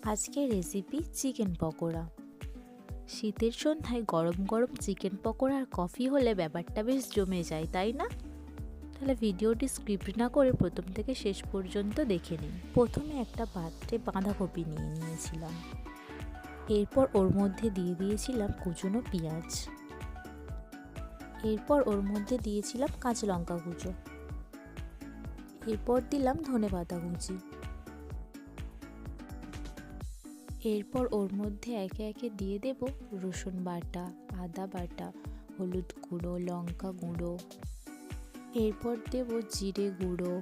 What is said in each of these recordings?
আজকের recipe chicken pakora. শীতের সন্ধ্যায় গরম গরম চিকেন পকোড়া আর কফি হলে ব্যাপারটা বেশ জমে যায়, তাই না? তাহলে ভিডিওটি স্ক্রিপ্ট না করে প্রথম থেকে শেষ পর্যন্ত দেখে নিন। প্রথমে একটা পাত্রে বাঁধাকপি নিয়ে নিয়েছিলাম। এরপর ওর মধ্যে দিয়ে দিয়েছিলাম কুচনো পেঁয়াজ। এরপর ওর মধ্যে দিয়েছিলাম কাঁচা লঙ্কা কুচো। এরপর দিলাম ধনেপাতা কুচি। এরপর ওর মধ্যে একে একে দিয়ে দেব রসুন বাটা, আদা বাটা, হলুদ গুঁড়ো, লঙ্কা গুঁড়ো। এরপর দেব জিরে গুঁড়ো,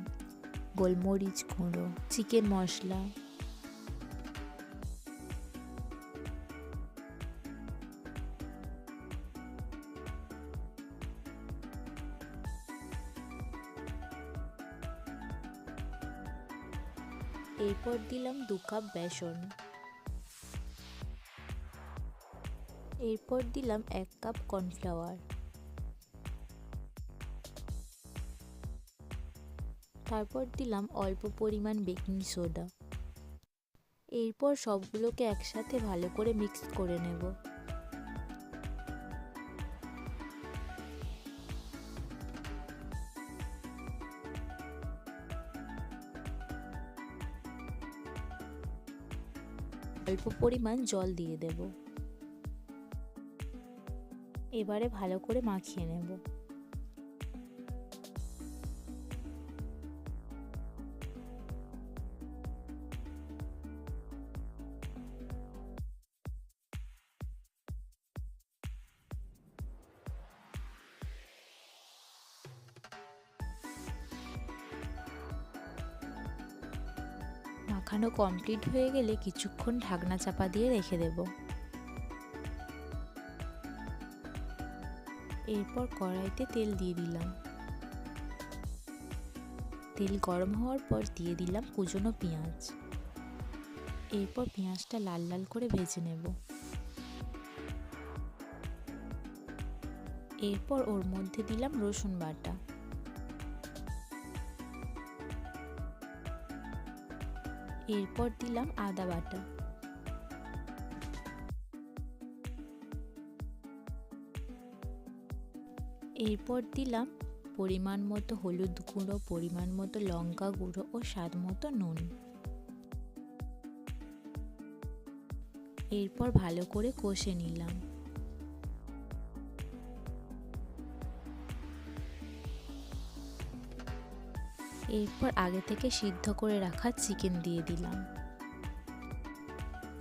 গোলমরিচ গুঁড়ো, চিকেন মশলা। এরপর দিলাম 2 কাপ বেসন। এরপর দিলাম 1 কাপ কর্নফ্লাওয়ার। তারপর দিলাম অল্প পরিমাণ বেকিং সোডা। এরপর সবগুলোকে একসাথে ভালো করে মিক্স করে নেব। অল্প পরিমাণ জল দিয়ে দেব। এবারে ভালো করে মাখিয়ে নেব। মাখানো কমপ্লিট হয়ে গেলে কিছুক্ষণ ঢাকনা চাপা দিয়ে রেখে দেব। এরপর কড়াইতে তেল দিয়ে দিলাম। তেল গরম হওয়ার পর দিয়ে দিলাম কুচনো পেঁয়াজ। এরপর পেঁয়াজটা লাল লাল করে ভেজে নেব। এরপর ওর মধ্যে দিলাম রসুন বাটা। এরপর দিলাম আদা বাটা। এরপর দিলাম পরিমাণ মতো হলুদ গুঁড়ো, পরিমাণ মতো লঙ্কা গুঁড়ো ও স্বাদ মতো নুন। এরপর ভালো করে কষে নিলাম। এরপর আগে থেকে সিদ্ধ করে রাখা চিকেন দিয়ে দিলাম।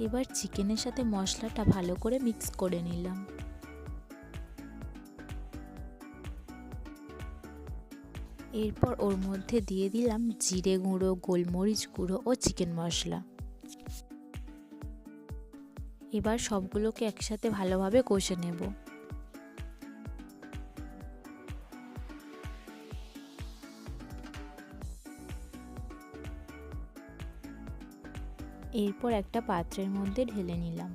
এবার চিকেনের সাথে মশলাটা ভালো করে মিক্স করে নিলাম। এরপর ওর মধ্যে দিয়ে দিলাম জিরে গুঁড়ো, গোলমরিচ গুঁড়ো ও চিকেন মশলা। এবার সবগুলোকে একসাথে ভালোভাবে কষে নেব। এরপর একটা পাত্রের মধ্যে ঢেলে নিলাম।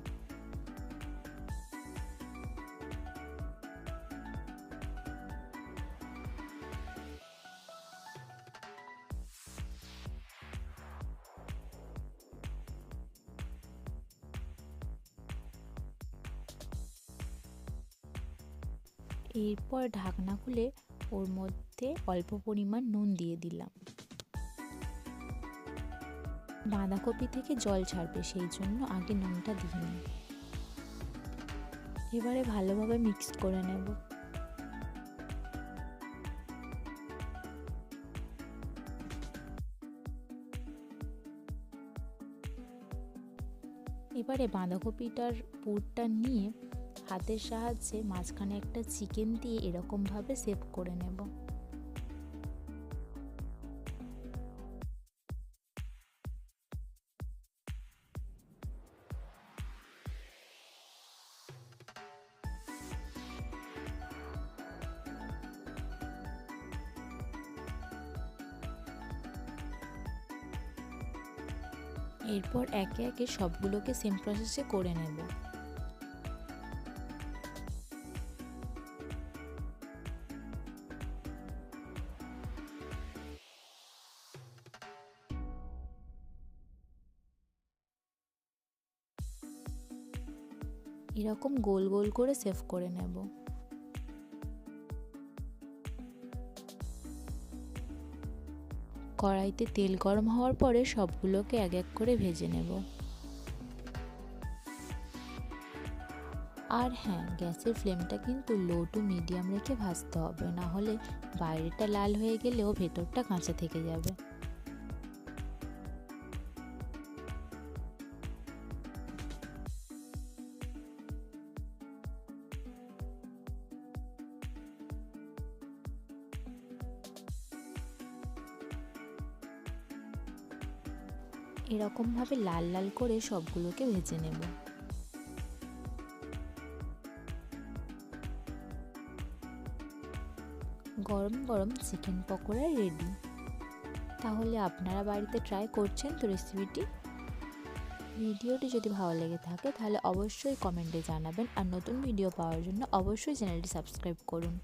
এরপর ঢাকনা খুলে ওর মধ্যে অল্প পরিমাণ নুন দিয়ে দিলাম। বাঁধাকপি থেকে জল ছাড়বে, সেই জন্য আগে নুনটা দিইনি। এবারে ভালোভাবে মিক্স করে নেব। এবারে বাঁধাকপিটার পুরটা নিয়ে হাতের সাহায্যে মাঝখানে একটা চিকেন দিয়ে এরকমভাবে সেভ করে নেব। এরপর একে একে সবগুলোকে সেম প্রসেসে করে নেব। এরকম গোল গোল করে সেভ করে নেব। কড়াইতে তেল গরম হওয়ার পরে সবগুলোকে এক এক করে ভেজে নেব। আর হ্যাঁ, গ্যাসের ফ্লেমটা কিন্তু লো টু মিডিয়াম রেখে ভাজতে হবে, না হলে বাইরেটা লাল হয়ে গেলেও ভেতরটা কাঁচা থেকে যাবে। এরকমভাবে লাল লাল করে সবগুলোকে ভেজে নেব। গরম গরম চিকেন পকোড়া রেডি। তাহলে আপনারা বাড়িতে ট্রাই করছেন তো রেসিপিটি? ভিডিওটি যদি ভালো লেগে থাকে তাহলে অবশ্যই কমেন্টে জানাবেন, আর নতুন ভিডিও পাওয়ার জন্য অবশ্যই চ্যানেলটি সাবস্ক্রাইব করুন।